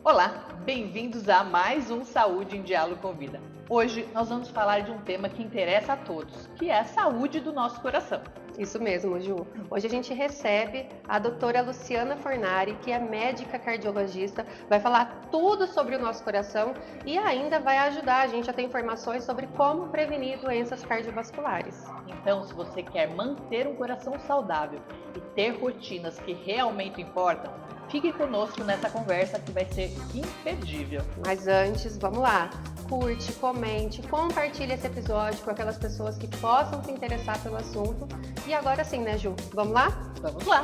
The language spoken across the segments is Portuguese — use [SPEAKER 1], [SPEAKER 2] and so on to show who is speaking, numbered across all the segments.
[SPEAKER 1] Olá, bem-vindos a mais um Saúde em Diálogo com Vida. Hoje nós vamos falar de um tema que interessa a todos, que é a saúde do nosso coração.
[SPEAKER 2] Isso mesmo, Ju. Hoje a gente recebe a doutora Luciana Fornari, que é médica cardiologista, vai falar tudo sobre o nosso coração e ainda vai ajudar a gente a ter informações sobre como prevenir doenças cardiovasculares.
[SPEAKER 1] Então, se você quer manter um coração saudável e ter rotinas que realmente importam, fique conosco nessa conversa que vai ser imperdível.
[SPEAKER 2] Mas antes, vamos lá. Curte, comente, compartilhe esse episódio com aquelas pessoas que possam se interessar pelo assunto. E agora sim, né, Ju? Vamos lá?
[SPEAKER 1] Vamos lá!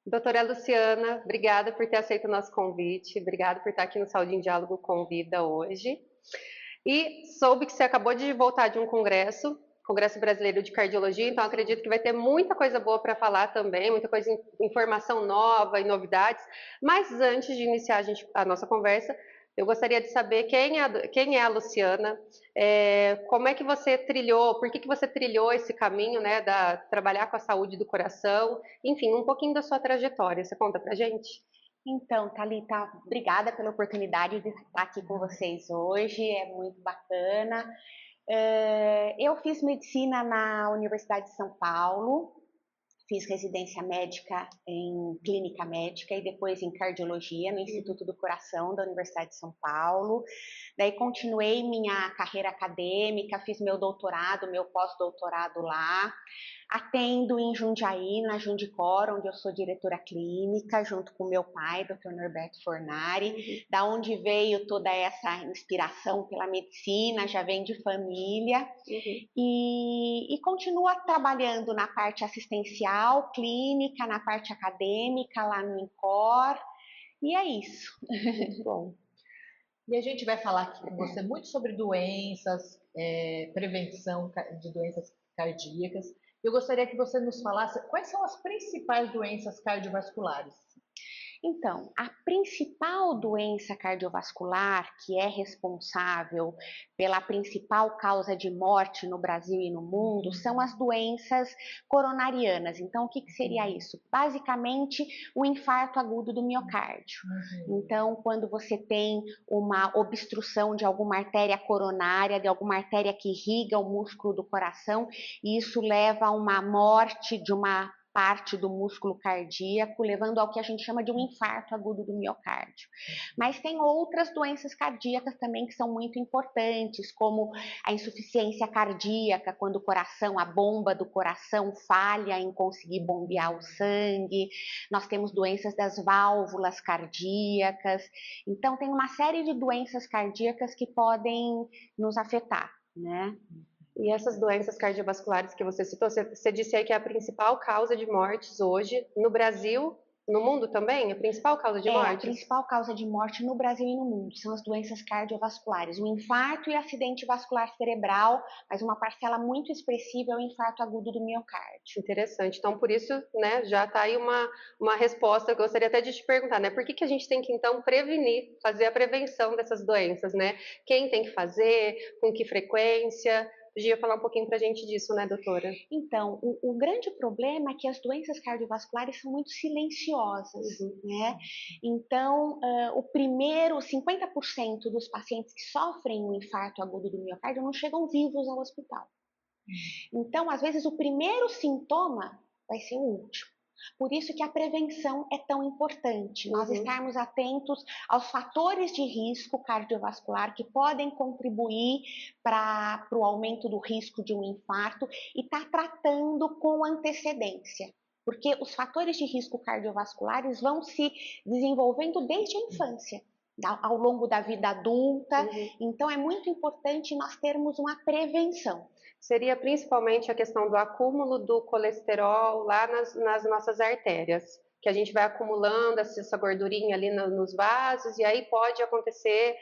[SPEAKER 2] Doutora Luciana, obrigada por ter aceito o nosso convite, obrigada por estar aqui no Saúde em Diálogo com Vida hoje. E soube que você acabou de voltar de um congresso Brasileiro de Cardiologia, então acredito que vai ter muita coisa boa para falar também, muita coisa, informação nova e novidades. Mas antes de iniciar a nossa conversa, eu gostaria de saber quem é a Luciana, como é que você trilhou, por que você trilhou esse caminho, né, trabalhar com a saúde do coração, enfim, um pouquinho da sua trajetória. Você conta pra gente?
[SPEAKER 3] Então, Thalita, obrigada pela oportunidade de estar aqui com vocês hoje, é muito bacana. Eu fiz medicina na Universidade de São Paulo, fiz residência médica em clínica médica e depois em cardiologia no Instituto do Coração da Universidade de São Paulo. Daí continuei minha carreira acadêmica, fiz meu doutorado, meu pós-doutorado lá. Atendo em Jundiaí, na Jundicor, onde eu sou diretora clínica, junto com meu pai, Dr. Norberto Fornari, da onde veio toda essa inspiração pela medicina, já vem de família, e continua trabalhando na parte assistencial, clínica, na parte acadêmica, lá no INCOR, e é isso.
[SPEAKER 2] Bom.
[SPEAKER 1] E a gente vai falar aqui com você muito sobre doenças, prevenção de doenças cardíacas. Eu gostaria que você nos falasse quais são as principais doenças cardiovasculares.
[SPEAKER 3] Então, a principal doença cardiovascular que é responsável pela principal causa de morte no Brasil e no mundo são as doenças coronarianas. Então, o que seria isso? Basicamente, o infarto agudo do miocárdio. Então, quando você tem uma obstrução de alguma artéria coronária, de alguma artéria que irriga o músculo do coração, e isso leva a uma morte de uma parte do músculo cardíaco, levando ao que a gente chama de um infarto agudo do miocárdio. Mas tem outras doenças cardíacas também que são muito importantes, como a insuficiência cardíaca, quando o coração, a bomba do coração falha em conseguir bombear o sangue. Nós temos doenças das válvulas cardíacas. Então, tem uma série de doenças cardíacas que podem nos afetar, né?
[SPEAKER 2] E essas doenças cardiovasculares que você citou, você disse aí que é a principal causa de mortes hoje no Brasil, no mundo também? A principal causa de mortes?
[SPEAKER 3] A principal causa de morte no Brasil e no mundo são as doenças cardiovasculares, o infarto e acidente vascular cerebral, mas uma parcela muito expressiva é o infarto agudo do miocárdio.
[SPEAKER 2] Interessante. Então, por isso, né, já está aí uma resposta. Eu gostaria até de te perguntar, né, por que a gente tem que, então, prevenir, fazer a prevenção dessas doenças, né? Quem tem que fazer, com que frequência? Podia falar um pouquinho para a gente disso, né, doutora?
[SPEAKER 3] Então, o grande problema é que as doenças cardiovasculares são muito silenciosas, né? Então, o primeiro, 50% dos pacientes que sofrem um infarto agudo do miocárdio não chegam vivos ao hospital. Então, às vezes, o primeiro sintoma vai ser o último. Por isso que a prevenção é tão importante, nós estarmos atentos aos fatores de risco cardiovascular que podem contribuir para o aumento do risco de um infarto e estar tratando com antecedência. Porque os fatores de risco cardiovasculares vão se desenvolvendo desde a infância, ao longo da vida adulta, então é muito importante nós termos uma prevenção.
[SPEAKER 2] Seria principalmente a questão do acúmulo do colesterol lá nas nossas artérias. que a gente vai acumulando essa gordurinha ali nos vasos, e aí pode acontecer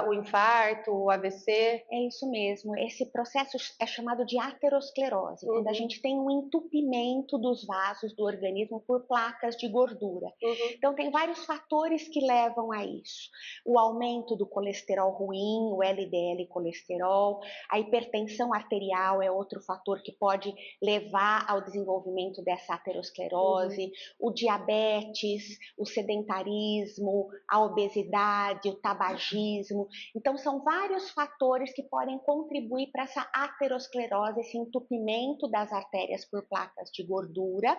[SPEAKER 2] o infarto, o AVC.
[SPEAKER 3] É isso mesmo. Esse processo é chamado de aterosclerose, quando a gente tem um entupimento dos vasos do organismo por placas de gordura. Então, tem vários fatores que levam a isso. O aumento do colesterol ruim, o LDL colesterol, a hipertensão arterial é outro fator que pode levar ao desenvolvimento dessa aterosclerose, o diabetes, o sedentarismo, a obesidade, o tabagismo. Então, são vários fatores que podem contribuir para essa aterosclerose, esse entupimento das artérias por placas de gordura,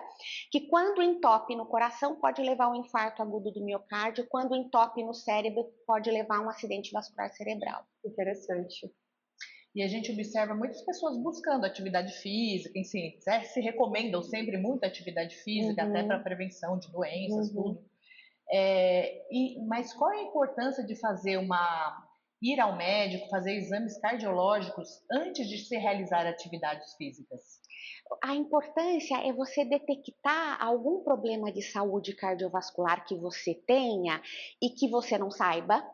[SPEAKER 3] que quando entope no coração pode levar a um infarto agudo do miocárdio, quando entope no cérebro pode levar a um acidente vascular cerebral.
[SPEAKER 2] Interessante.
[SPEAKER 1] E a gente observa muitas pessoas buscando atividade física, enfim, se recomendam sempre muita atividade física, até para prevenção de doenças, tudo. Mas qual é a importância de ir ao médico, fazer exames cardiológicos antes de se realizar atividades físicas?
[SPEAKER 3] A importância é você detectar algum problema de saúde cardiovascular que você tenha e que você não saiba,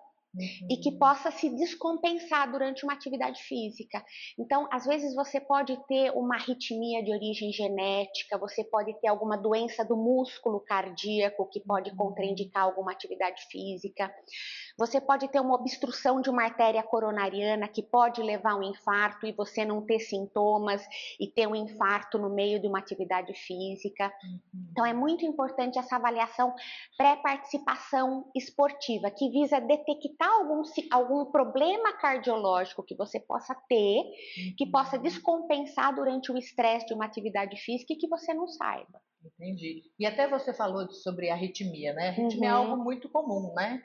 [SPEAKER 3] e que possa se descompensar durante uma atividade física. Então, às vezes você pode ter uma arritmia de origem genética, você pode ter alguma doença do músculo cardíaco que pode contraindicar alguma atividade física. Você pode ter uma obstrução de uma artéria coronariana que pode levar a um infarto e você não ter sintomas e ter um infarto no meio de uma atividade física. Então, é muito importante essa avaliação pré-participação esportiva, que visa detectar algum problema cardiológico que você possa ter, que possa descompensar durante o estresse de uma atividade física e que você não saiba.
[SPEAKER 1] Entendi. E até você falou sobre arritmia, né? Arritmia é algo muito comum, né?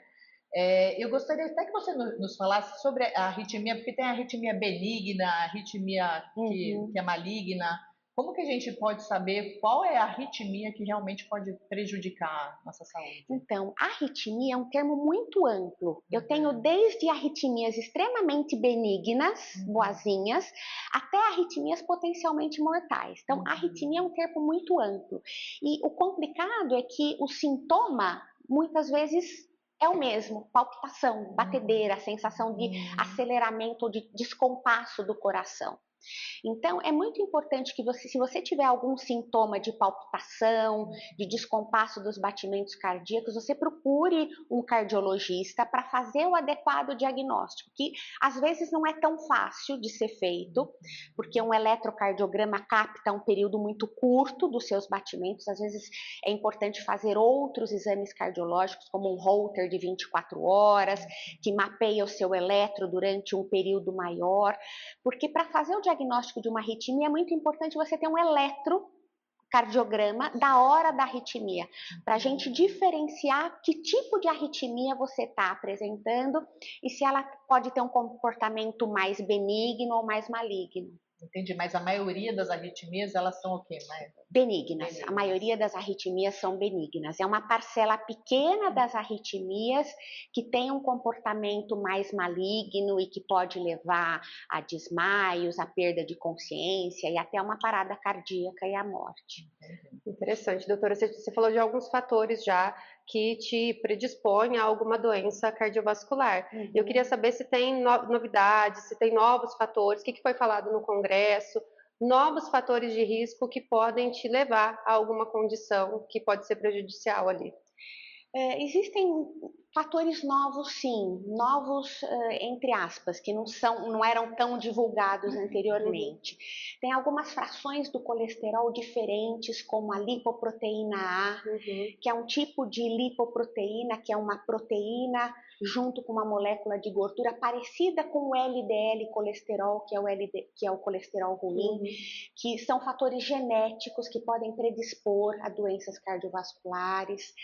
[SPEAKER 1] Eu gostaria até que você nos falasse sobre a arritmia, porque tem a arritmia benigna, a arritmia que é maligna. Como que a gente pode saber qual é a arritmia que realmente pode prejudicar a nossa saúde?
[SPEAKER 3] Então, arritmia é um termo muito amplo. Eu tenho desde arritmias extremamente benignas, boazinhas, até arritmias potencialmente mortais. Então, arritmia é um termo muito amplo. E o complicado é que o sintoma, muitas vezes, é o mesmo, palpitação, batedeira, sensação de aceleramento ou de descompasso do coração. Então, é muito importante que se você tiver algum sintoma de palpitação, de descompasso dos batimentos cardíacos, você procure um cardiologista para fazer o adequado diagnóstico, que às vezes não é tão fácil de ser feito, porque um eletrocardiograma capta um período muito curto dos seus batimentos, às vezes é importante fazer outros exames cardiológicos, como um Holter de 24 horas, que mapeia o seu eletro durante um período maior, porque para fazer o diagnóstico de uma arritmia é muito importante você ter um eletrocardiograma da hora da arritmia, para a gente diferenciar que tipo de arritmia você está apresentando e se ela pode ter um comportamento mais benigno ou mais maligno.
[SPEAKER 1] Entendi, mas a maioria das arritmias, elas são o quê, Maia?
[SPEAKER 3] Benignas. A maioria das arritmias são benignas. É uma parcela pequena das arritmias que tem um comportamento mais maligno e que pode levar a desmaios, a perda de consciência e até uma parada cardíaca e a morte.
[SPEAKER 2] Interessante, doutora. Você falou de alguns fatores já que te predispõem a alguma doença cardiovascular. Eu queria saber se tem novidades, se tem novos fatores, o que foi falado no congresso, novos fatores de risco que podem te levar a alguma condição que pode ser prejudicial ali.
[SPEAKER 3] Existem fatores novos, sim, novos entre aspas, que não eram tão divulgados anteriormente. Tem algumas frações do colesterol diferentes, como a lipoproteína A, que é um tipo de lipoproteína, que é uma proteína junto com uma molécula de gordura parecida com o LDL colesterol, que é o colesterol ruim, que são fatores genéticos que podem predispor a doenças cardiovasculares.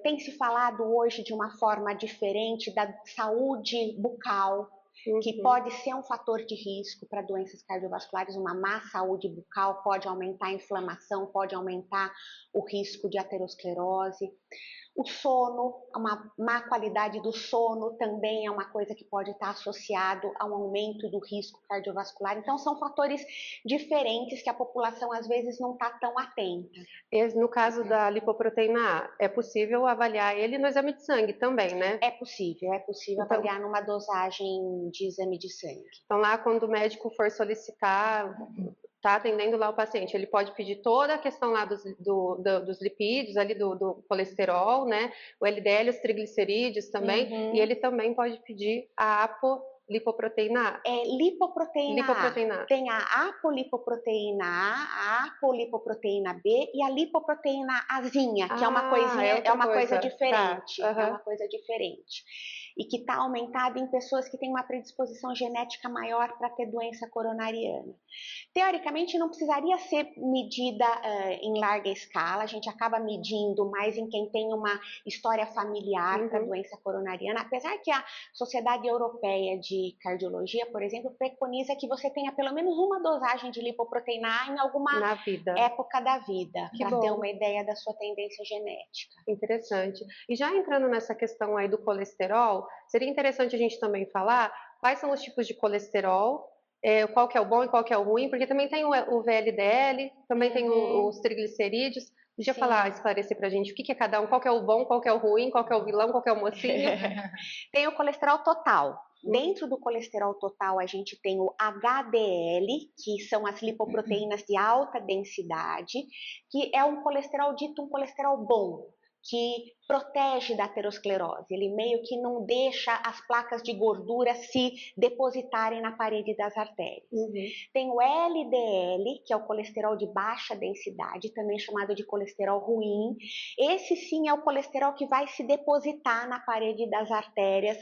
[SPEAKER 3] Tem se falado hoje de uma forma diferente da saúde bucal, que pode ser um fator de risco para doenças cardiovasculares. Uma má saúde bucal pode aumentar a inflamação, pode aumentar o risco de aterosclerose. O sono, uma má qualidade do sono também é uma coisa que pode estar associado a um aumento do risco cardiovascular. Então, são fatores diferentes que a população às vezes não está tão atenta.
[SPEAKER 2] No caso da lipoproteína A, é possível avaliar ele no exame de sangue também, né?
[SPEAKER 3] É possível então, avaliar numa dosagem de exame de sangue.
[SPEAKER 2] Então, lá quando o médico for solicitar, está atendendo lá o paciente, ele pode pedir toda a questão lá dos lipídios, ali do colesterol, né? O LDL, os triglicerídeos também, e ele também pode pedir a apolipoproteína A.
[SPEAKER 3] Lipoproteína A. Tem a apolipoproteína A apolipoproteína B e a lipoproteína Azinha, que é uma coisa diferente.
[SPEAKER 2] Tá.
[SPEAKER 3] É uma coisa diferente. E que está aumentada em pessoas que têm uma predisposição genética maior para ter doença coronariana. Teoricamente, não precisaria ser medida em larga escala, a gente acaba medindo mais em quem tem uma história familiar para doença coronariana, apesar que a Sociedade Europeia de Cardiologia, por exemplo, preconiza que você tenha pelo menos uma dosagem de lipoproteína A em alguma época da vida, para ter uma ideia da sua tendência genética.
[SPEAKER 2] Interessante. E já entrando nessa questão aí do colesterol, seria interessante a gente também falar quais são os tipos de colesterol, qual que é o bom e qual que é o ruim, porque também tem o VLDL, também tem os triglicerídeos. Podia esclarecer pra gente o que é cada um, qual que é o bom, qual que é o ruim, qual que é o vilão, qual que é o mocinho?
[SPEAKER 3] Tem o colesterol total. Dentro do colesterol total, a gente tem o HDL, que são as lipoproteínas de alta densidade, que é um colesterol dito um colesterol bom, que protege da aterosclerose, ele meio que não deixa as placas de gordura se depositarem na parede das artérias. Tem o LDL, que é o colesterol de baixa densidade, também chamado de colesterol ruim. Esse sim é o colesterol que vai se depositar na parede das artérias,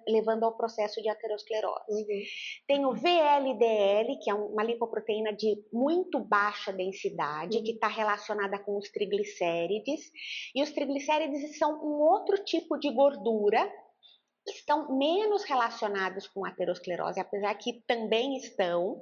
[SPEAKER 3] levando ao processo de aterosclerose. Tem o VLDL, que é uma lipoproteína de muito baixa densidade, que está relacionada com os triglicérides, e os triglicérides são um outro tipo de gordura que estão menos relacionados com a aterosclerose, apesar que também estão,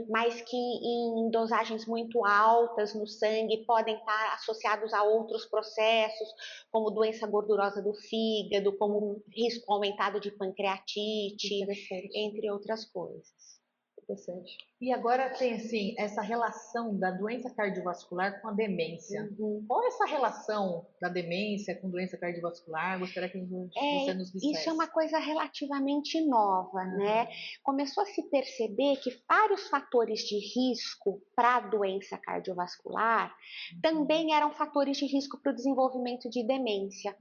[SPEAKER 3] mas que em dosagens muito altas no sangue podem estar associados a outros processos, como doença gordurosa do fígado, como risco aumentado de pancreatite, entre outras coisas.
[SPEAKER 1] Interessante. E agora tem assim, essa relação da doença cardiovascular com a demência. Qual é essa relação da demência com doença cardiovascular? Gostaria que você nos dissesse.
[SPEAKER 3] Isso é uma coisa relativamente nova, né? Começou a se perceber que vários fatores de risco para a doença cardiovascular também eram fatores de risco para o desenvolvimento de demência.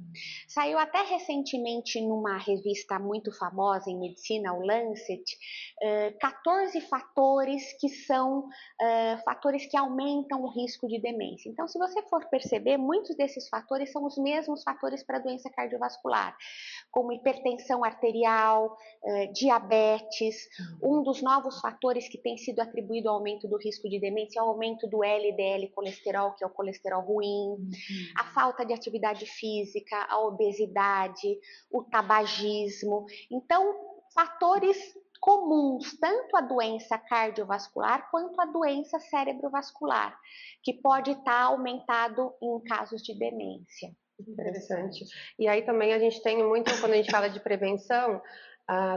[SPEAKER 3] Saiu até recentemente numa revista muito famosa em medicina, o Lancet, 14 fatores que são fatores que aumentam o risco de demência. Então, se você for perceber, muitos desses fatores são os mesmos fatores para a doença cardiovascular, como hipertensão arterial, diabetes. Um dos novos fatores que tem sido atribuído ao aumento do risco de demência é o aumento do LDL colesterol, que é o colesterol ruim, a falta de atividade física, a obesidade, o tabagismo. Então, fatores comuns, tanto a doença cardiovascular quanto a doença cerebrovascular, que pode estar aumentado em casos de demência.
[SPEAKER 2] Interessante. E aí também a gente tem muito, quando a gente fala de prevenção,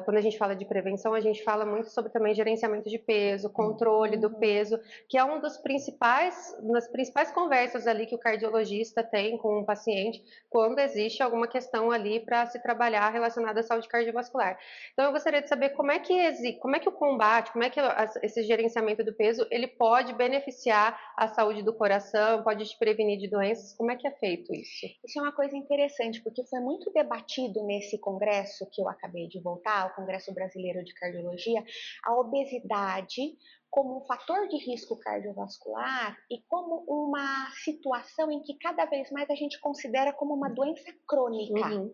[SPEAKER 2] quando a gente fala de prevenção, a gente fala muito sobre também gerenciamento de peso, controle do peso, que é uma das principais conversas ali que o cardiologista tem com o paciente quando existe alguma questão ali para se trabalhar relacionada à saúde cardiovascular. Então eu gostaria de saber como é que o combate, como é que esse gerenciamento do peso, ele pode beneficiar a saúde do coração, pode te prevenir de doenças, como é que é feito isso?
[SPEAKER 3] Isso é uma coisa interessante, porque foi muito debatido nesse congresso que eu acabei de voltar, o Congresso Brasileiro de Cardiologia, a obesidade como um fator de risco cardiovascular e como uma situação em que cada vez mais a gente considera como uma doença crônica.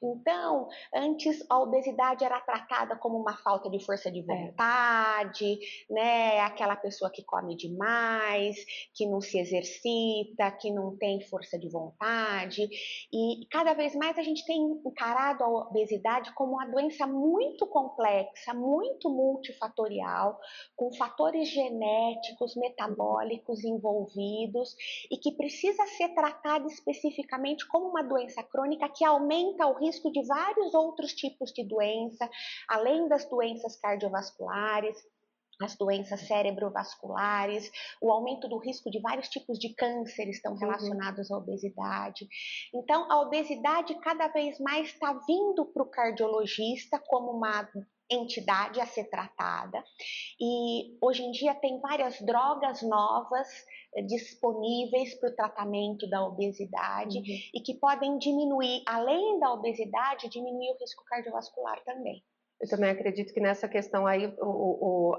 [SPEAKER 3] Então, antes a obesidade era tratada como uma falta de força de vontade, né? Aquela pessoa que come demais, que não se exercita, que não tem força de vontade. E cada vez mais a gente tem encarado a obesidade como uma doença muito complexa, muito multifatorial, com fatores genéticos, metabólicos envolvidos e que precisa ser tratada especificamente como uma doença crônica que aumenta o risco de vários outros tipos de doença, além das doenças cardiovasculares, as doenças cerebrovasculares, o aumento do risco de vários tipos de câncer estão relacionados à obesidade. Então, a obesidade cada vez mais está vindo para o cardiologista como uma entidade a ser tratada. E hoje em dia tem várias drogas novas disponíveis para o tratamento da obesidade e que podem diminuir, além da obesidade, diminuir o risco cardiovascular também.
[SPEAKER 2] Eu também acredito que nessa questão aí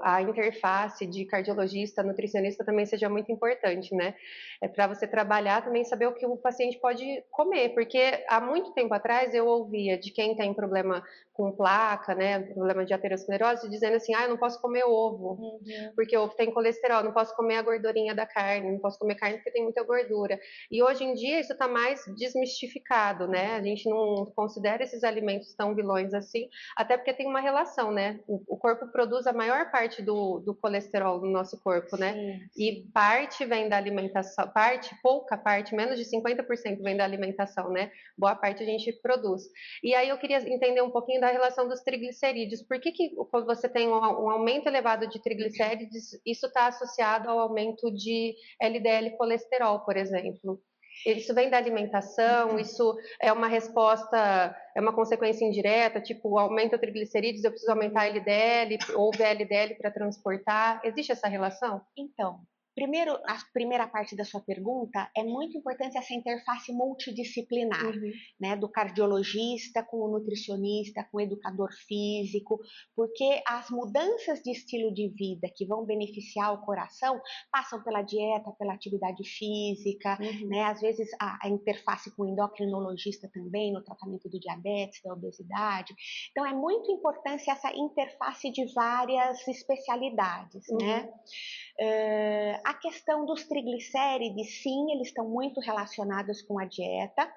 [SPEAKER 2] a interface de cardiologista, nutricionista também seja muito importante, né? É para você trabalhar também saber o que o paciente pode comer, porque há muito tempo atrás eu ouvia de quem tem problema com placa, né, problema de aterosclerose, dizendo assim, eu não posso comer ovo, porque ovo tem colesterol, não posso comer a gordurinha da carne, não posso comer carne porque tem muita gordura. E hoje em dia isso está mais desmistificado, né? A gente não considera esses alimentos tão vilões assim, até porque tem uma relação, né? O corpo produz a maior parte do colesterol no nosso corpo, né?
[SPEAKER 3] Sim.
[SPEAKER 2] E parte vem da alimentação, pouca parte, menos de 50% vem da alimentação, né? Boa parte a gente produz. E aí eu queria entender um pouquinho da relação dos triglicerídeos. Por que quando você tem um aumento elevado de triglicerídeos, isso está associado ao aumento de LDL colesterol, por exemplo? Isso vem da alimentação, isso é uma resposta, é uma consequência indireta, tipo, aumenta o triglicerídeos, eu preciso aumentar a LDL, ou VLDL para transportar. Existe essa relação?
[SPEAKER 3] Então, primeiro, a primeira parte da sua pergunta, é muito importante essa interface multidisciplinar, né, do cardiologista com o nutricionista, com o educador físico, porque as mudanças de estilo de vida que vão beneficiar o coração passam pela dieta, pela atividade física, né, às vezes a interface com o endocrinologista também, no tratamento do diabetes, da obesidade. Então, é muito importante essa interface de várias especialidades, né? A questão dos triglicérides, sim, eles estão muito relacionados com a dieta,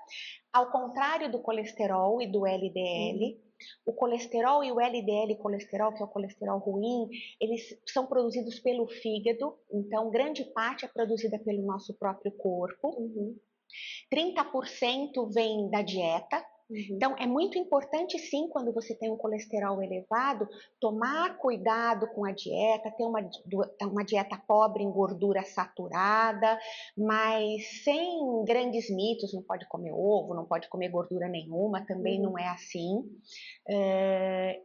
[SPEAKER 3] ao contrário do colesterol e do LDL. O colesterol e o LDL colesterol, que é o colesterol ruim, eles são produzidos pelo fígado, então grande parte é produzida pelo nosso próprio corpo. 30% vem da dieta. Então, é muito importante, sim, quando você tem um colesterol elevado, tomar cuidado com a dieta, ter uma dieta pobre em gordura saturada, mas sem grandes mitos, não pode comer ovo, não pode comer gordura nenhuma, também não é assim.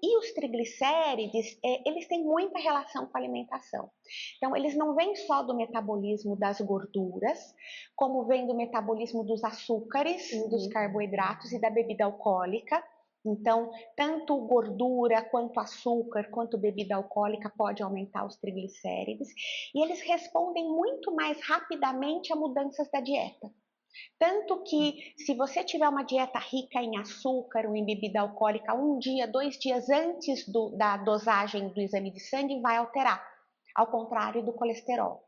[SPEAKER 3] E os triglicérides, eles têm muita relação com a alimentação. Então, eles não vêm só do metabolismo das gorduras, como vem do metabolismo dos açúcares, dos carboidratos e da bebida alcoólica. Então, tanto gordura, quanto açúcar, quanto bebida alcoólica pode aumentar os triglicérides. E eles respondem muito mais rapidamente a mudanças da dieta. Tanto que, se você tiver uma dieta rica em açúcar ou em bebida alcoólica 1 dia, 2 dias antes da dosagem do exame de sangue, vai alterar, ao contrário do colesterol.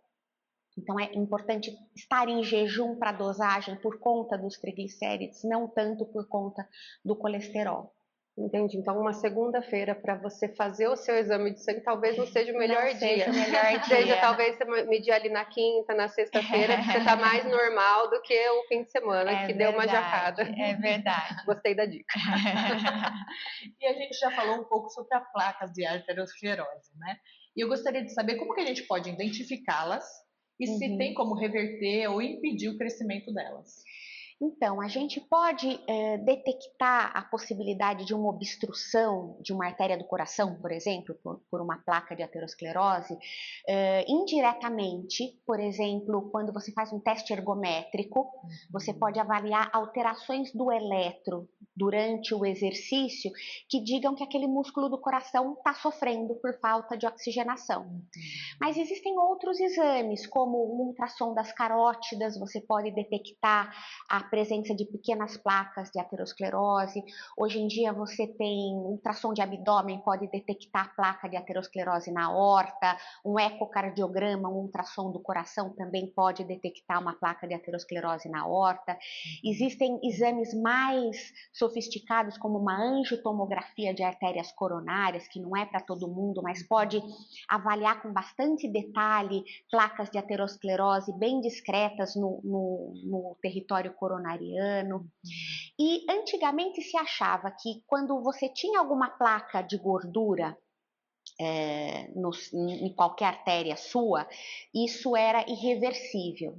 [SPEAKER 3] Então, é importante estar em jejum para a dosagem por conta dos triglicérides, não tanto por conta do colesterol.
[SPEAKER 2] Entendi. Então, uma segunda-feira para você fazer o seu exame de sangue talvez não seja o melhor dia.
[SPEAKER 3] Seja o melhor dia.
[SPEAKER 2] Seja talvez você medir ali na quinta, na sexta-feira, que você está mais normal do que o fim de semana, que deu uma jacada.
[SPEAKER 3] É verdade.
[SPEAKER 2] Gostei da dica.
[SPEAKER 1] E a gente já falou um pouco sobre as placas de aterosclerose, né? E eu gostaria de saber como que a gente pode identificá-las e se tem como reverter ou impedir o crescimento delas.
[SPEAKER 3] Então, a gente pode detectar a possibilidade de uma obstrução de uma artéria do coração, por exemplo, por uma placa de aterosclerose, indiretamente, por exemplo, quando você faz um teste ergométrico, você pode avaliar alterações do eletro durante o exercício que digam que aquele músculo do coração está sofrendo por falta de oxigenação. Mas existem outros exames, como o ultrassom das carótidas, você pode detectar a presença de pequenas placas de aterosclerose. Hoje em dia você tem ultrassom de abdômen, pode detectar a placa de aterosclerose na aorta, um ecocardiograma, um ultrassom do coração também pode detectar uma placa de aterosclerose na aorta. Existem exames mais sofisticados, como uma angiotomografia de artérias coronárias, que não é para todo mundo, mas pode avaliar com bastante detalhe placas de aterosclerose bem discretas no território coronariano. E antigamente se achava que quando você tinha alguma placa de gordura em qualquer artéria sua, isso era irreversível.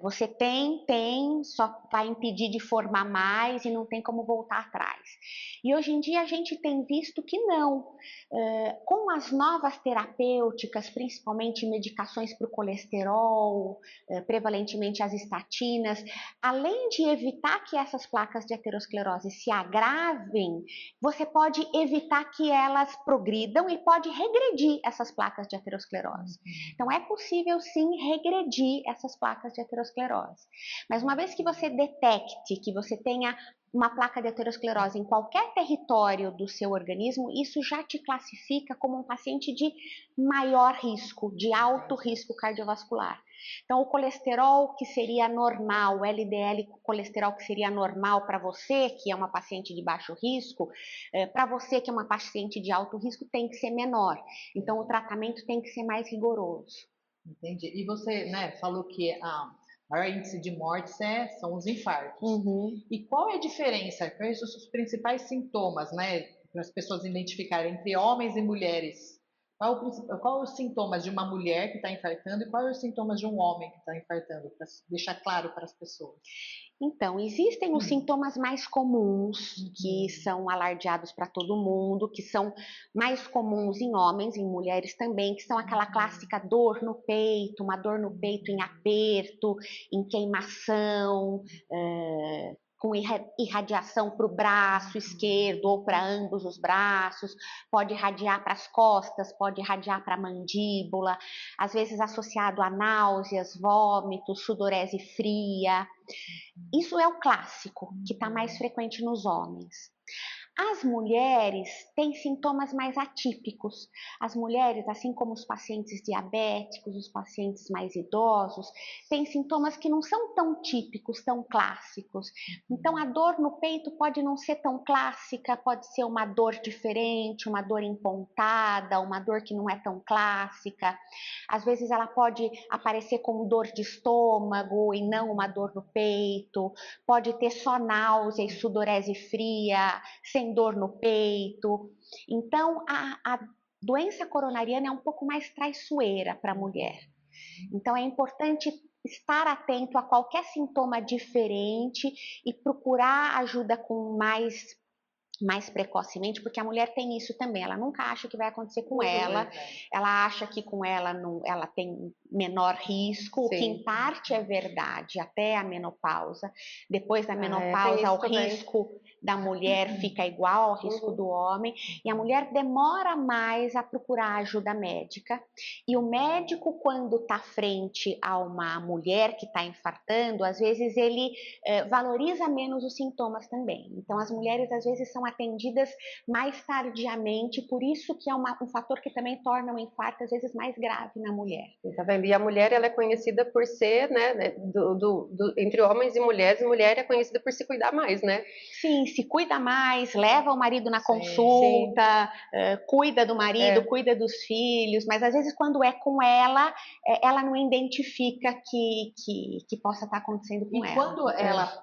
[SPEAKER 3] Você tem, só vai impedir de formar mais e não tem como voltar atrás. E hoje em dia a gente tem visto que não. Com as novas terapêuticas, principalmente medicações para o colesterol, prevalentemente as estatinas, além de evitar que essas placas de aterosclerose se agravem, você pode evitar que elas progridam e pode regredir essas placas de aterosclerose. Então é possível sim regredir essas placas de aterosclerose. Mas uma vez que você detecte que você tenha uma placa de aterosclerose em qualquer território do seu organismo, isso já te classifica como um paciente de maior risco, de alto risco cardiovascular. Então, o colesterol que seria normal, o LDL colesterol que seria normal para você, que é uma paciente de baixo risco, para você que é uma paciente de alto risco, tem que ser menor. Então, o tratamento tem que ser mais rigoroso.
[SPEAKER 1] Entendi. E você, né, falou que o maior índice de mortes são os infartos. E qual é a diferença? Quais são os principais sintomas, né, para as pessoas identificarem entre homens e mulheres? Qual os sintomas de uma mulher que está infartando e quais os sintomas de um homem que está infartando, para deixar claro para as pessoas?
[SPEAKER 3] Então, existem os sintomas mais comuns, que são alardeados para todo mundo, que são mais comuns em homens, em mulheres também, que são aquela clássica dor no peito, uma dor no peito em aperto, em queimação, com irradiação para o braço esquerdo ou para ambos os braços, pode irradiar para as costas, pode irradiar para a mandíbula, às vezes associado a náuseas, vômitos, sudorese fria. Isso é o clássico, que está mais frequente nos homens. As mulheres têm sintomas mais atípicos. As mulheres, assim como os pacientes diabéticos, os pacientes mais idosos, têm sintomas que não são tão típicos, tão clássicos. Então, a dor no peito pode não ser tão clássica, pode ser uma dor diferente, uma dor empontada, uma dor que não é tão clássica. Às vezes, ela pode aparecer com dor de estômago e não uma dor no peito. Pode ter só náusea e sudorese fria, sem dor no peito. Então, a doença coronariana é um pouco mais traiçoeira para a mulher. Então, é importante estar atento a qualquer sintoma diferente e procurar ajuda com mais precocemente, porque a mulher tem isso também, ela nunca acha que vai acontecer com ela, ela acha que com ela ela tem menor risco, o que em parte é verdade, até a menopausa. Depois da menopausa, o risco da mulher fica igual ao risco do homem, e a mulher demora mais a procurar ajuda médica, e o médico, quando está frente a uma mulher que está infartando, às vezes ele valoriza menos os sintomas também. Então, as mulheres às vezes são atendidas mais tardiamente, por isso que é um fator que também torna o infarto às vezes mais grave na mulher.
[SPEAKER 2] Tá vendo? E a mulher, ela é conhecida por ser, né, entre homens e mulheres, mulher é conhecida por se cuidar mais, né?
[SPEAKER 3] Sim, se cuida mais, leva o marido na consulta, cuida do marido, cuida dos filhos, mas às vezes quando é com ela, ela não identifica que possa estar acontecendo com ela.
[SPEAKER 1] E quando ela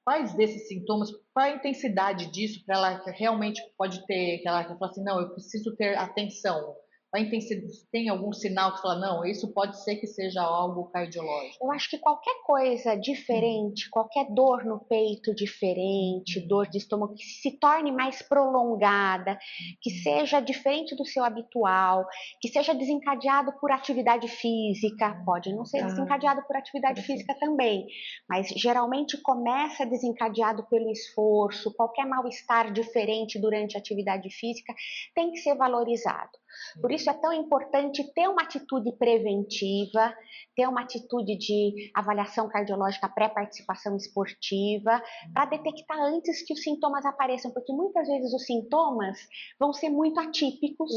[SPEAKER 1] quais desses sintomas, qual a intensidade disso para ela que realmente pode ter, que ela fala assim, não, eu preciso ter atenção. Tem algum sinal que fala, não, isso pode ser que seja algo cardiológico?
[SPEAKER 3] Eu acho que qualquer coisa diferente, qualquer dor no peito diferente, dor de estômago que se torne mais prolongada, que seja diferente do seu habitual, que seja desencadeado por atividade física, pode não ser desencadeado por atividade física também, mas geralmente começa desencadeado pelo esforço, qualquer mal-estar diferente durante a atividade física tem que ser valorizado. Por isso é tão importante ter uma atitude preventiva, ter uma atitude de avaliação cardiológica pré-participação esportiva, para detectar antes que os sintomas apareçam, porque muitas vezes os sintomas vão ser muito atípicos,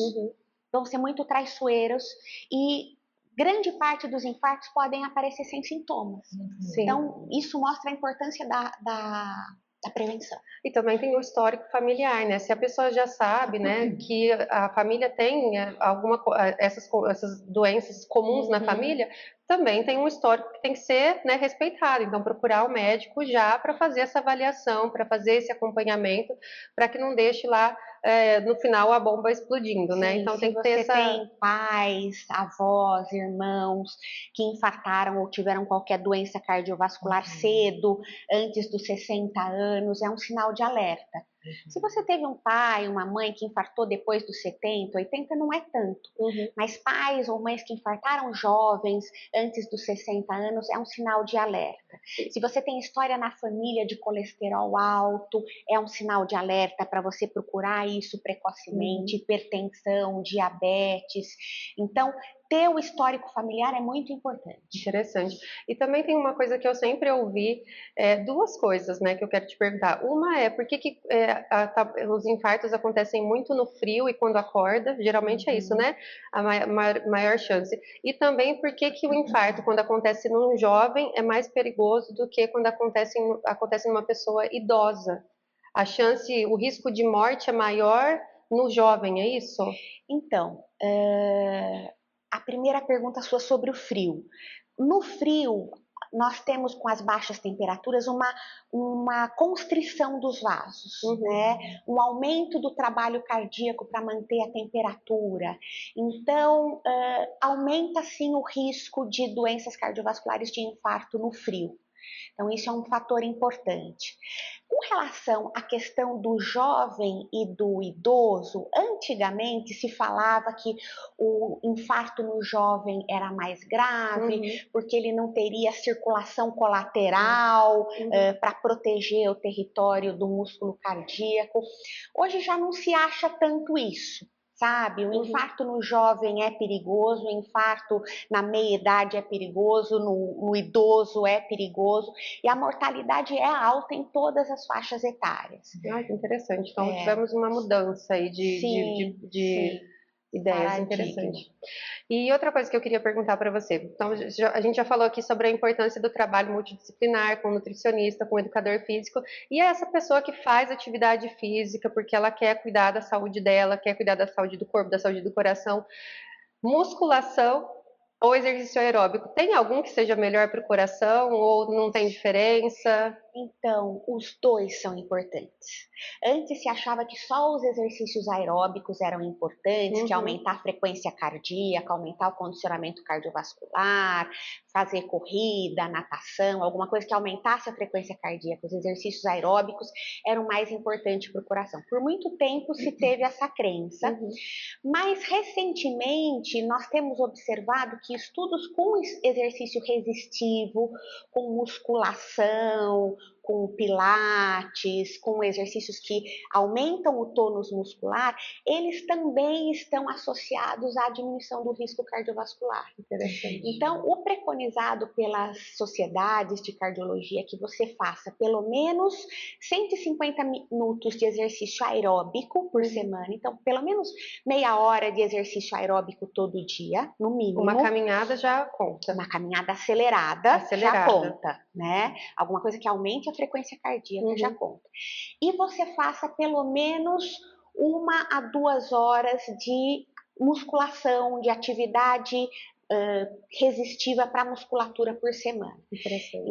[SPEAKER 3] vão ser muito traiçoeiros e grande parte dos infartos podem aparecer sem sintomas. Então, isso mostra a importância da prevenção.
[SPEAKER 2] E também tem o histórico familiar, né? Se a pessoa já sabe, né, que a família tem essas doenças comuns na família, também tem um histórico que tem que ser, né, respeitado. Então, procurar o médico já para fazer essa avaliação, para fazer esse acompanhamento, para que não deixe lá no final a bomba explodindo, né?
[SPEAKER 3] Sim,
[SPEAKER 2] então
[SPEAKER 3] se
[SPEAKER 2] tem que
[SPEAKER 3] você
[SPEAKER 2] ter essa...
[SPEAKER 3] tem pais, avós, irmãos que infartaram ou tiveram qualquer doença cardiovascular cedo, antes dos 60 anos, é um sinal de alerta. Se você teve um pai, uma mãe que infartou depois dos 70, 80 não é tanto. Mas pais ou mães que infartaram jovens antes dos 60 anos é um sinal de alerta. Se você tem história na família de colesterol alto, é um sinal de alerta para você procurar isso precocemente, hipertensão, diabetes. Então, ter o histórico familiar é muito importante.
[SPEAKER 2] Interessante. E também tem uma coisa que eu sempre ouvi, duas coisas, né, que eu quero te perguntar. Uma é, por que os infartos acontecem muito no frio e quando acorda? Geralmente é isso, né? A maior chance. E também, por que o infarto, quando acontece num jovem, é mais perigoso do que quando acontece numa pessoa idosa? A chance, o risco de morte é maior no jovem, é isso?
[SPEAKER 3] Então, a primeira pergunta sua sobre o frio. No frio, nós temos com as baixas temperaturas uma constrição dos vasos, né? Um aumento do trabalho cardíaco para manter a temperatura. Então, aumenta sim o risco de doenças cardiovasculares de infarto no frio. Então, isso é um fator importante. Com relação à questão do jovem e do idoso, antigamente se falava que o infarto no jovem era mais grave, porque ele não teria circulação colateral para proteger o território do músculo cardíaco. Hoje já não se acha tanto isso. Sabe, o infarto no jovem é perigoso, o infarto na meia-idade é perigoso, no idoso é perigoso, e a mortalidade é alta em todas as faixas etárias.
[SPEAKER 2] Ah, que interessante. Então, tivemos uma mudança aí de ideias. Interessante. E outra coisa que eu queria perguntar para você. Então, a gente já falou aqui sobre a importância do trabalho multidisciplinar com nutricionista, com educador físico, e é essa pessoa que faz atividade física porque ela quer cuidar da saúde dela, quer cuidar da saúde do corpo, da saúde do coração. Musculação ou exercício aeróbico, tem algum que seja melhor para o coração ou não tem diferença?
[SPEAKER 3] Então, os dois são importantes. Antes se achava que só os exercícios aeróbicos eram importantes, que aumentar a frequência cardíaca, aumentar o condicionamento cardiovascular, fazer corrida, natação, alguma coisa que aumentasse a frequência cardíaca. Os exercícios aeróbicos eram mais importantes para o coração. Por muito tempo se teve essa crença, mas recentemente nós temos observado que estudos com exercício resistivo, com musculação, com pilates, com exercícios que aumentam o tônus muscular, eles também estão associados à diminuição do risco cardiovascular.
[SPEAKER 2] Interessante.
[SPEAKER 3] Então, o preconizado pelas sociedades de cardiologia é que você faça pelo menos 150 minutos de exercício aeróbico por semana. Então, pelo menos meia hora de exercício aeróbico todo dia, no mínimo.
[SPEAKER 2] Uma caminhada já conta.
[SPEAKER 3] Uma caminhada acelerada já conta, né? Alguma coisa que aumente a frequência cardíaca já conta. E você faça pelo menos 1 a 2 horas de musculação, de atividade resistiva para a musculatura por semana.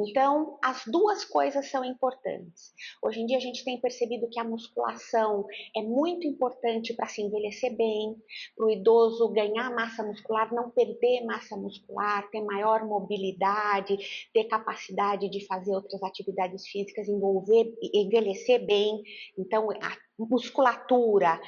[SPEAKER 3] Então, as duas coisas são importantes. Hoje em dia a gente tem percebido que a musculação é muito importante para se envelhecer bem, para o idoso ganhar massa muscular, não perder massa muscular, ter maior mobilidade, ter capacidade de fazer outras atividades físicas, envelhecer bem. Então, a musculatura,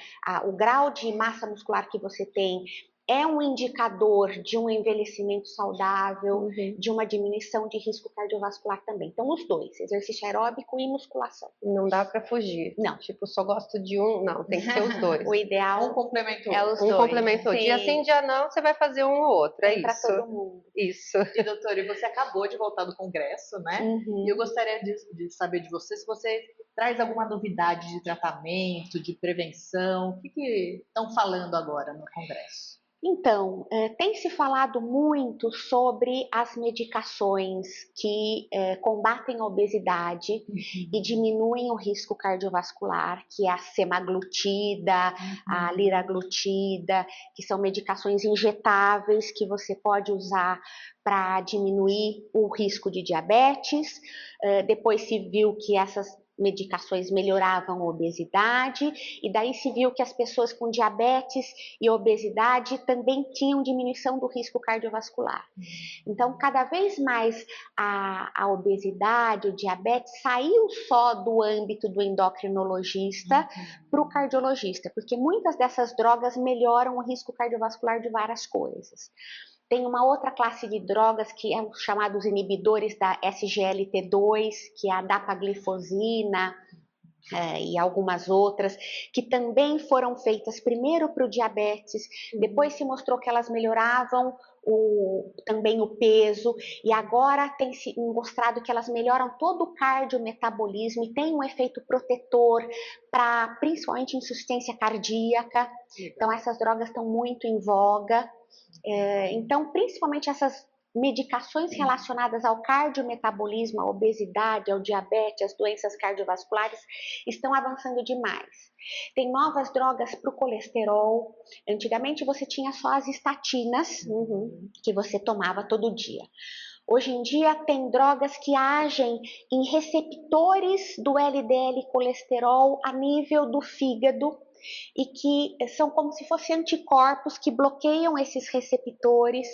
[SPEAKER 3] o grau de massa muscular que você tem é um indicador de um envelhecimento saudável, de uma diminuição de risco cardiovascular também. Então, os dois, exercício aeróbico e musculação.
[SPEAKER 2] Não dá para fugir.
[SPEAKER 3] Não.
[SPEAKER 2] Tipo, só gosto de um, não, tem que ser os dois.
[SPEAKER 3] O ideal
[SPEAKER 1] Um complementou.
[SPEAKER 3] é os
[SPEAKER 2] um
[SPEAKER 3] dois.
[SPEAKER 2] complementou.
[SPEAKER 3] Sim.
[SPEAKER 2] Dia sim, dia não, você vai fazer um ou outro, é
[SPEAKER 3] para
[SPEAKER 2] isso.
[SPEAKER 3] todo mundo.
[SPEAKER 2] Isso.
[SPEAKER 1] E doutora, e você acabou de voltar do congresso, né? E eu gostaria de saber de você se você traz alguma novidade de tratamento, de prevenção, o que estão falando agora no congresso?
[SPEAKER 3] Então, tem se falado muito sobre as medicações que combatem a obesidade e diminuem o risco cardiovascular, que é a semaglutida, a liraglutida, que são medicações injetáveis que você pode usar para diminuir o risco de diabetes. Depois se viu que essas medicações melhoravam a obesidade, e daí se viu que as pessoas com diabetes e obesidade também tinham diminuição do risco cardiovascular. Então, cada vez mais a obesidade, o diabetes saiu só do âmbito do endocrinologista para o cardiologista, porque muitas dessas drogas melhoram o risco cardiovascular de várias coisas. Tem uma outra classe de drogas que é os chamados inibidores da SGLT2, que é a dapaglifosina e algumas outras, que também foram feitas primeiro para o diabetes, depois se mostrou que elas melhoravam também o peso, e agora tem se mostrado que elas melhoram todo o cardiometabolismo e tem um efeito protetor para principalmente insuficiência cardíaca. Então essas drogas estão muito em voga. Então, principalmente essas medicações relacionadas ao cardiometabolismo, à obesidade, ao diabetes, às doenças cardiovasculares, estão avançando demais. Tem novas drogas para o colesterol. Antigamente você tinha só as estatinas, que você tomava todo dia. Hoje em dia tem drogas que agem em receptores do LDL colesterol a nível do fígado, e que são como se fossem anticorpos que bloqueiam esses receptores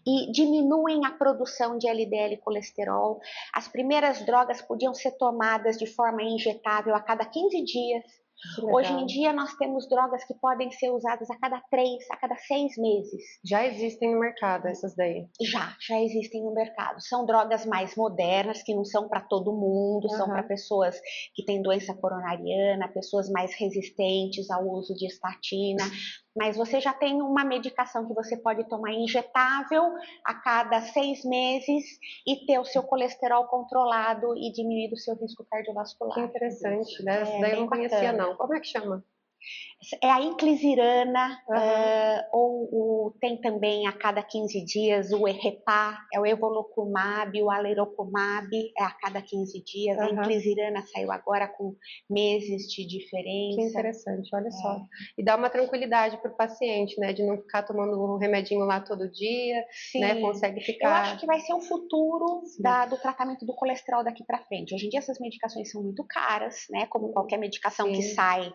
[SPEAKER 3] e diminuem a produção de LDL colesterol. As primeiras drogas podiam ser tomadas de forma injetável a cada 15 dias. Hoje em dia nós temos drogas que podem ser usadas a cada 6 meses.
[SPEAKER 2] Já existem no mercado essas daí?
[SPEAKER 3] Já existem no mercado. São drogas mais modernas, que não são para todo mundo, são para pessoas que têm doença coronariana, pessoas mais resistentes ao uso de estatina. Mas você já tem uma medicação que você pode tomar injetável a cada 6 meses e ter o seu colesterol controlado e diminuir o seu risco cardiovascular.
[SPEAKER 2] Que interessante, né? Essa daí eu não conhecia não. Como é que chama?
[SPEAKER 3] É a inclisiran, tem também a cada 15 dias o Errepar, é o evolocumab, o alerecumab, é a cada 15 dias. A inclisiran saiu agora com meses de diferença.
[SPEAKER 2] Que interessante, olha só. E dá uma tranquilidade para o paciente, né? De não ficar tomando um remedinho lá todo dia, né? Consegue ficar...
[SPEAKER 3] Eu acho que vai ser o futuro do tratamento do colesterol daqui para frente. Hoje em dia essas medicações são muito caras, né? Como qualquer medicação que sai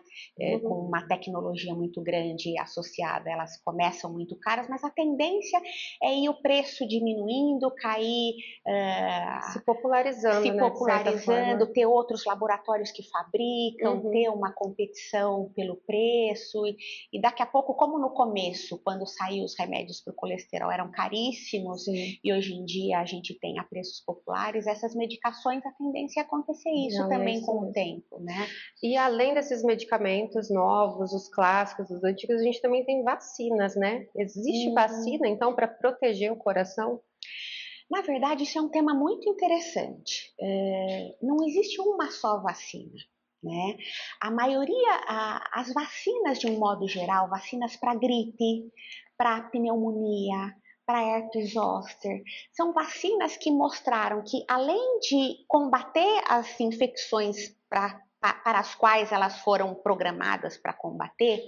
[SPEAKER 3] com uma tecnologia muito grande associada, elas começam muito caras, mas a tendência é ir o preço diminuindo, cair,
[SPEAKER 2] se popularizando,
[SPEAKER 3] ter outros laboratórios que fabricam, ter uma competição pelo preço, e daqui a pouco, como no começo, quando saiu os remédios para o colesterol eram caríssimos, e hoje em dia a gente tem a preços populares, essas medicações, a tendência é acontecer isso também com o tempo, né?
[SPEAKER 2] E além desses medicamentos novos, os clássicos, os antigos, a gente também tem vacinas, né? Existe vacina, então, para proteger o coração?
[SPEAKER 3] Na verdade, isso é um tema muito interessante. Não existe uma só vacina, né? A maioria, as vacinas de um modo geral, vacinas para gripe, para pneumonia, para herpes zoster, são vacinas que mostraram que, além de combater as infecções para as quais elas foram programadas para combater,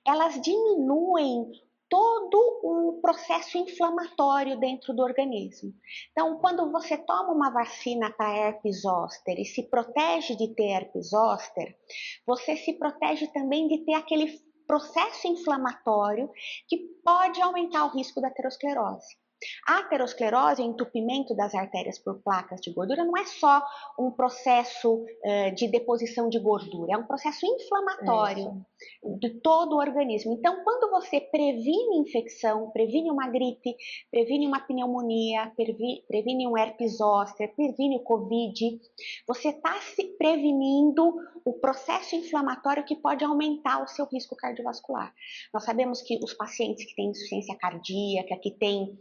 [SPEAKER 3] elas diminuem todo um processo inflamatório dentro do organismo. Então, quando você toma uma vacina para herpes zoster e se protege de ter herpes zoster, você se protege também de ter aquele processo inflamatório que pode aumentar o risco da aterosclerose. A aterosclerose, o entupimento das artérias por placas de gordura, não é só um processo de deposição de gordura, é um processo inflamatório de todo o organismo. Então, quando você previne infecção, previne uma gripe, previne uma pneumonia, previne um herpes zoster, previne o Covid, você está se prevenindo o processo inflamatório que pode aumentar o seu risco cardiovascular. Nós sabemos que os pacientes que têm insuficiência cardíaca, que têm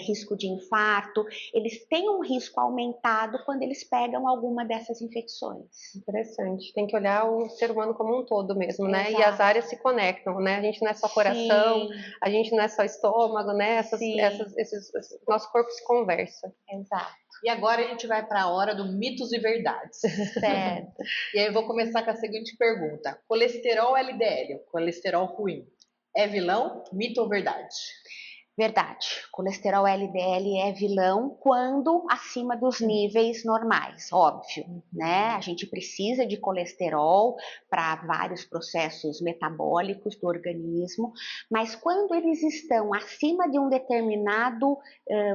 [SPEAKER 3] risco de infarto, eles têm um risco aumentado quando eles pegam alguma dessas infecções.
[SPEAKER 2] Interessante. Tem que olhar o ser humano como um todo mesmo, né?
[SPEAKER 3] Exato.
[SPEAKER 2] E as áreas se conectam, né? A gente não é só coração, a gente não é só estômago, né? Nosso corpo se conversa.
[SPEAKER 3] Exato.
[SPEAKER 1] E agora a gente vai para a hora do mitos e verdades.
[SPEAKER 3] Certo.
[SPEAKER 1] E aí eu vou começar com a seguinte pergunta. Colesterol LDL, colesterol ruim, é vilão, mito ou verdade?
[SPEAKER 3] Verdade, colesterol LDL é vilão quando acima dos níveis normais, óbvio, né? A gente precisa de colesterol para vários processos metabólicos do organismo, mas quando eles estão acima de um determinado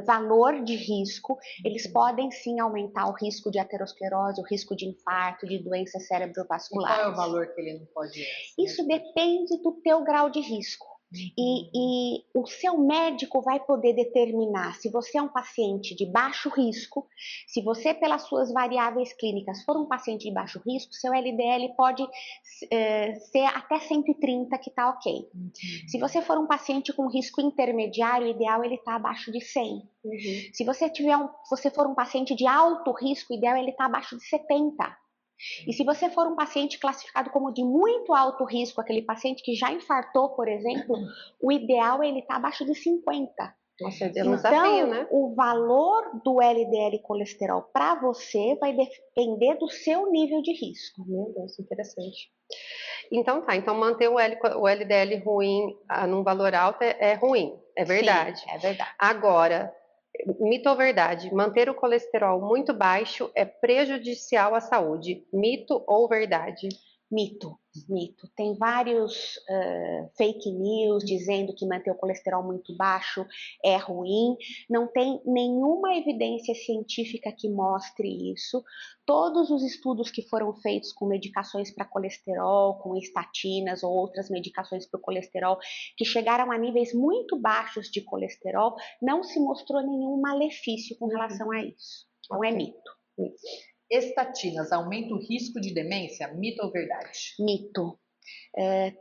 [SPEAKER 3] valor de risco, eles podem sim aumentar o risco de aterosclerose, o risco de infarto, de doenças cerebrovasculares.
[SPEAKER 1] E qual é o valor que ele não pode ir?
[SPEAKER 3] Isso depende do teu grau de risco. E o seu médico vai poder determinar se você é um paciente de baixo risco, se você, pelas suas variáveis clínicas, for um paciente de baixo risco, seu LDL pode ser até 130, que está ok. Se você for um paciente com risco intermediário, o ideal ele está abaixo de 100. Se você for um paciente de alto risco, o ideal ele está abaixo de 70. E se você for um paciente classificado como de muito alto risco, aquele paciente que já infartou, por exemplo, o ideal é ele estar abaixo de 50.
[SPEAKER 2] Nossa, é um
[SPEAKER 3] Então,
[SPEAKER 2] desafio, né?
[SPEAKER 3] o valor do LDL colesterol para você vai depender do seu nível de risco.
[SPEAKER 2] Meu Deus, interessante. Então tá, então manter o LDL ruim num valor alto é ruim, é verdade.
[SPEAKER 3] Sim, é verdade.
[SPEAKER 2] Agora, mito ou verdade? Manter o colesterol muito baixo é prejudicial à saúde. Mito ou verdade?
[SPEAKER 3] Mito. Tem vários fake news dizendo que manter o colesterol muito baixo é ruim. Não tem nenhuma evidência científica que mostre isso. Todos os estudos que foram feitos com medicações para colesterol, com estatinas ou outras medicações para o colesterol, que chegaram a níveis muito baixos de colesterol, não se mostrou nenhum malefício com relação a isso. Então é mito.
[SPEAKER 1] Estatinas aumentam o risco de demência? Mito ou verdade?
[SPEAKER 3] Mito.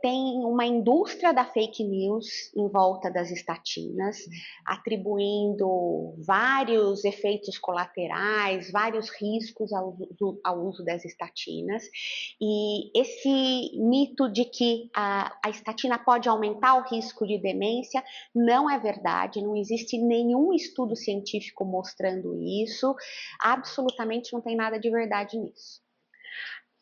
[SPEAKER 3] Tem uma indústria da fake news em volta das estatinas, atribuindo vários efeitos colaterais, vários riscos ao uso das estatinas. E esse mito de que a estatina pode aumentar o risco de demência não é verdade, não existe nenhum estudo científico mostrando isso, absolutamente não tem nada de verdade nisso.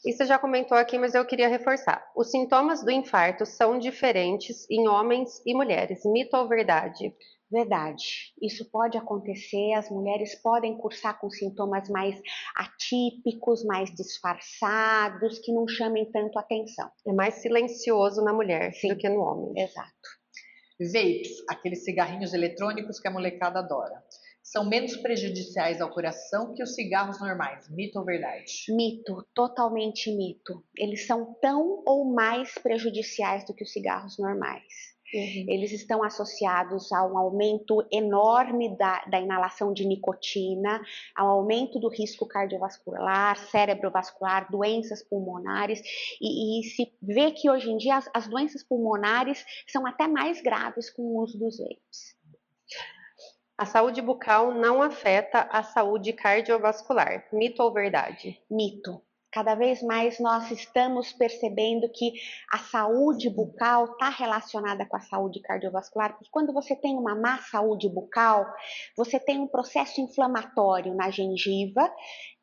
[SPEAKER 2] E você já comentou aqui, mas eu queria reforçar. Os sintomas do infarto são diferentes em homens e mulheres. Mito ou verdade?
[SPEAKER 3] Verdade. Isso pode acontecer, as mulheres podem cursar com sintomas mais atípicos, mais disfarçados, que não chamem tanto atenção.
[SPEAKER 2] É mais silencioso na mulher do que no homem.
[SPEAKER 3] Exato.
[SPEAKER 1] Vapes, aqueles cigarrinhos eletrônicos que a molecada adora, são menos prejudiciais ao coração que os cigarros normais. Mito ou verdade?
[SPEAKER 3] Mito, totalmente mito. Eles são tão ou mais prejudiciais do que os cigarros normais. Eles estão associados a um aumento enorme da inalação de nicotina, ao aumento do risco cardiovascular, cerebrovascular, doenças pulmonares, e se vê que hoje em dia as doenças pulmonares são até mais graves com o uso dos vapes.
[SPEAKER 2] A saúde bucal não afeta a saúde cardiovascular. Mito ou verdade?
[SPEAKER 3] Mito. Cada vez mais nós estamos percebendo que a saúde bucal está relacionada com a saúde cardiovascular, porque quando você tem uma má saúde bucal, você tem um processo inflamatório na gengiva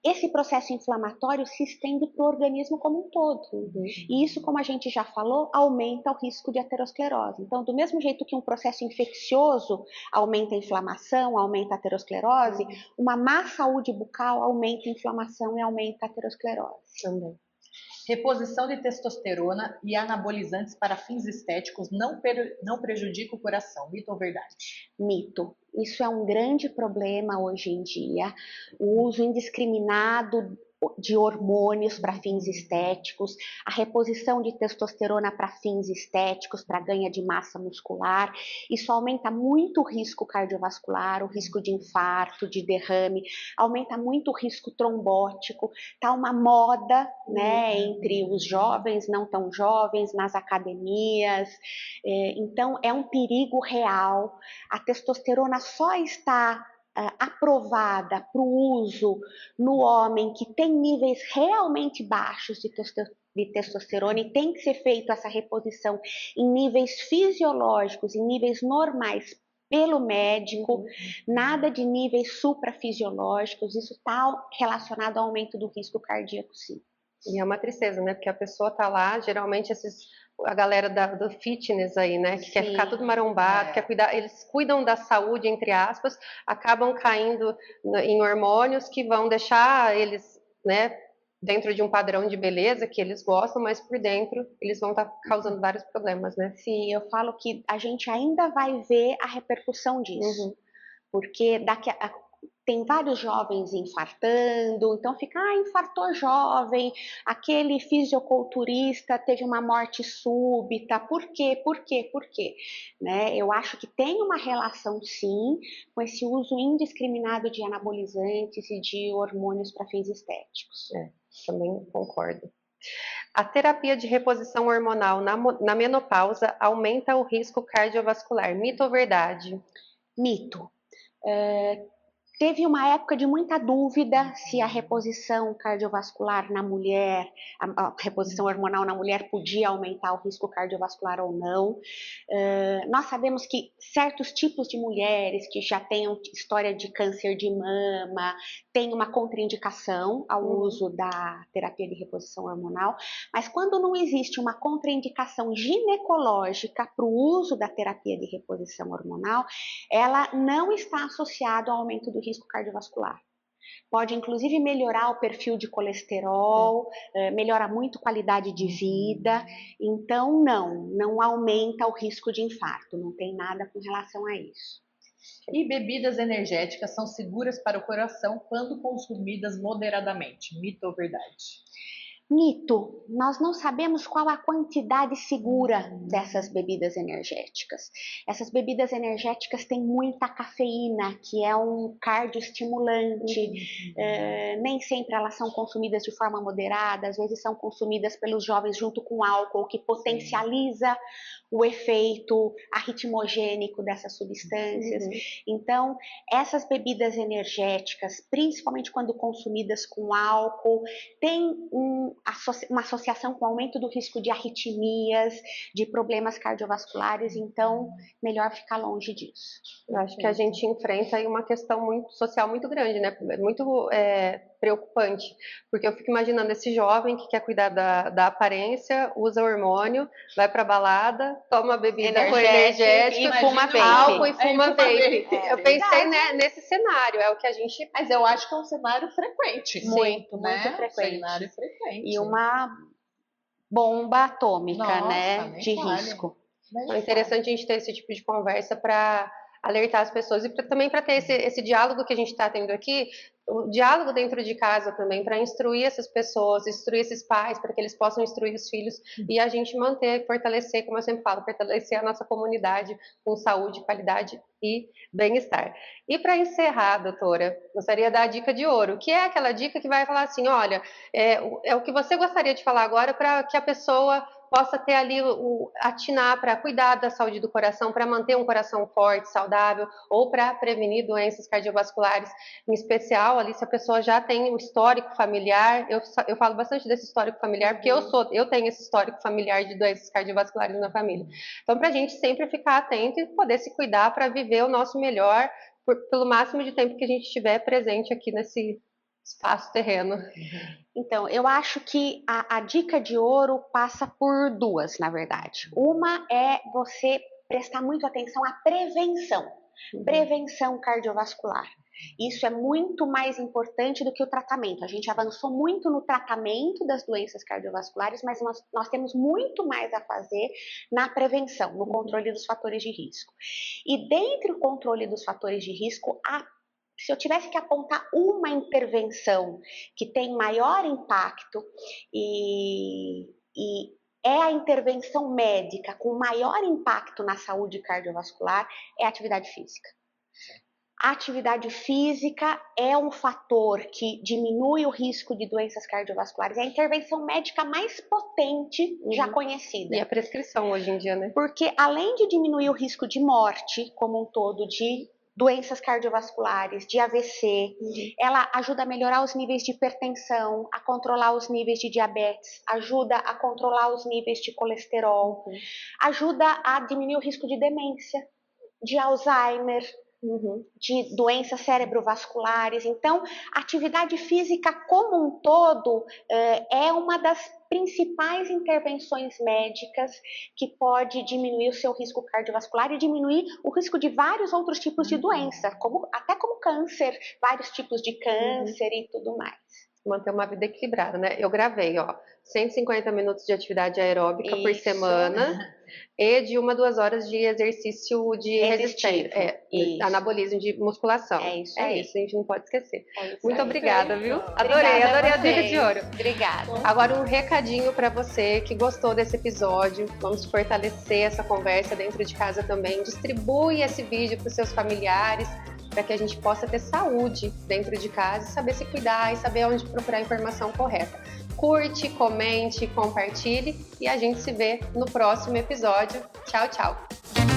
[SPEAKER 3] esse processo inflamatório se estende para o organismo como um todo. E isso, como a gente já falou, aumenta o risco de aterosclerose. Então, do mesmo jeito que um processo infeccioso aumenta a inflamação, aumenta a aterosclerose, uma má saúde bucal aumenta a inflamação e aumenta a aterosclerose.
[SPEAKER 2] Também.
[SPEAKER 1] Reposição de testosterona e anabolizantes para fins estéticos não prejudica o coração. Mito ou verdade?
[SPEAKER 3] Mito. Isso é um grande problema hoje em dia. O uso indiscriminado de hormônios para fins estéticos, a reposição de testosterona para fins estéticos, para ganho de massa muscular, isso aumenta muito o risco cardiovascular, o risco de infarto, de derrame, aumenta muito o risco trombótico, tá uma moda, né, entre os jovens, não tão jovens, nas academias, então é um perigo real. A testosterona só está aprovada para o uso no homem que tem níveis realmente baixos de testosterona e tem que ser feita essa reposição em níveis fisiológicos, em níveis normais pelo médico, nada de níveis suprafisiológicos, isso está relacionado ao aumento do risco cardíaco, sim.
[SPEAKER 2] E é uma tristeza, né? Porque a pessoa tá lá, geralmente a galera do fitness aí, né? Que quer ficar tudo marombado, quer cuidar, eles cuidam da saúde, entre aspas, acabam caindo em hormônios que vão deixar eles, né? Dentro de um padrão de beleza que eles gostam, mas por dentro eles vão estar causando vários problemas, né?
[SPEAKER 3] Sim, eu falo que a gente ainda vai ver a repercussão disso. Porque tem vários jovens infartando, então fica, infartou jovem, aquele fisiculturista teve uma morte súbita, por quê? Por quê? Por quê? Né? Eu acho que tem uma relação, sim, com esse uso indiscriminado de anabolizantes e de hormônios para fins estéticos.
[SPEAKER 2] Também concordo. A terapia de reposição hormonal na menopausa aumenta o risco cardiovascular. Mito ou verdade?
[SPEAKER 3] Mito. Teve uma época de muita dúvida se a reposição cardiovascular na mulher, a reposição hormonal na mulher podia aumentar o risco cardiovascular ou não. Nós sabemos que certos tipos de mulheres que já tenham história de câncer de mama têm uma contraindicação ao uso da terapia de reposição hormonal, mas quando não existe uma contraindicação ginecológica para o uso da terapia de reposição hormonal, ela não está associada ao aumento do risco cardiovascular. Pode, inclusive, melhorar o perfil de colesterol, melhora muito a qualidade de vida. Então, não aumenta o risco de infarto, não tem nada com relação a isso.
[SPEAKER 1] E bebidas energéticas são seguras para o coração quando consumidas moderadamente. Mito ou verdade?
[SPEAKER 3] Mito, nós não sabemos qual a quantidade segura dessas bebidas energéticas. Essas bebidas energéticas têm muita cafeína, que é um cardioestimulante. Nem sempre elas são consumidas de forma moderada, às vezes são consumidas pelos jovens junto com álcool, que potencializa o efeito arritmogênico dessas substâncias. Então, essas bebidas energéticas, principalmente quando consumidas com álcool, têm uma associação com o aumento do risco de arritmias, de problemas cardiovasculares, então melhor ficar longe disso.
[SPEAKER 2] Eu acho que a gente enfrenta aí uma questão social muito grande, né? Muito preocupante, porque eu fico imaginando esse jovem que quer cuidar da aparência, usa hormônio, vai pra balada, toma bebida energética,
[SPEAKER 3] fuma
[SPEAKER 2] álcool e fuma vape.
[SPEAKER 1] É,
[SPEAKER 2] eu pensei nesse cenário, é o que a gente...
[SPEAKER 1] Mas eu acho que é um cenário frequente.
[SPEAKER 3] Muito,
[SPEAKER 1] né?
[SPEAKER 3] muito frequente.
[SPEAKER 1] Cenário frequente.
[SPEAKER 3] E uma bomba atômica,
[SPEAKER 1] Nossa,
[SPEAKER 3] né, de
[SPEAKER 1] fale.
[SPEAKER 3] risco.
[SPEAKER 2] É interessante a gente ter esse tipo de conversa para alertar as pessoas e também para ter esse diálogo que a gente está tendo aqui, o diálogo dentro de casa também, para instruir essas pessoas, instruir esses pais, para que eles possam instruir os filhos e a gente manter, fortalecer, como eu sempre falo, fortalecer a nossa comunidade com saúde, qualidade e bem-estar. E para encerrar, doutora, gostaria de dar a dica de ouro, que é aquela dica que vai falar assim, olha, é o que você gostaria de falar agora para que a pessoa possa ter ali atinar para cuidar da saúde do coração, para manter um coração forte, saudável, ou para prevenir doenças cardiovasculares, em especial ali se a pessoa já tem um histórico familiar. Eu falo bastante desse histórico familiar, porque eu tenho esse histórico familiar de doenças cardiovasculares na família. Então, para a gente sempre ficar atento e poder se cuidar para viver o nosso melhor pelo máximo de tempo que a gente estiver presente aqui Espaço, terreno.
[SPEAKER 3] Então, eu acho que a dica de ouro passa por duas, na verdade. Uma é você prestar muito atenção à prevenção. Prevenção cardiovascular. Isso é muito mais importante do que o tratamento. A gente avançou muito no tratamento das doenças cardiovasculares, mas nós temos muito mais a fazer na prevenção, no controle dos fatores de risco. E dentre o controle dos fatores de risco, se eu tivesse que apontar uma intervenção que tem maior impacto e é a intervenção médica com maior impacto na saúde cardiovascular, é a atividade física. A atividade física é um fator que diminui o risco de doenças cardiovasculares. É a intervenção médica mais potente já conhecida.
[SPEAKER 2] E a prescrição hoje em dia, né?
[SPEAKER 3] Porque além de diminuir o risco de morte como um todo, de doenças cardiovasculares, de AVC, ela ajuda a melhorar os níveis de hipertensão, a controlar os níveis de diabetes, ajuda a controlar os níveis de colesterol, ajuda a diminuir o risco de demência, de Alzheimer, de doenças cerebrovasculares. Então, a atividade física como um todo é uma das principais intervenções médicas que pode diminuir o seu risco cardiovascular e diminuir o risco de vários outros tipos de doença, até como câncer, vários tipos de câncer e tudo mais.
[SPEAKER 2] Manter uma vida equilibrada, né? Eu gravei, 150 minutos de atividade aeróbica por semana e de 1 a 2 horas de exercício de resistência, anabolismo de musculação.
[SPEAKER 3] É isso,
[SPEAKER 2] a gente não pode esquecer. Muito
[SPEAKER 3] aí.
[SPEAKER 2] obrigada, viu?
[SPEAKER 3] Adorei
[SPEAKER 2] a dica de ouro.
[SPEAKER 3] Obrigada.
[SPEAKER 2] Agora um recadinho para você que gostou desse episódio. Vamos fortalecer essa conversa dentro de casa também. Distribui esse vídeo para os seus familiares, para que a gente possa ter saúde dentro de casa e saber se cuidar e saber onde procurar a informação correta. Curte, comente, compartilhe e a gente se vê no próximo episódio. Tchau, tchau!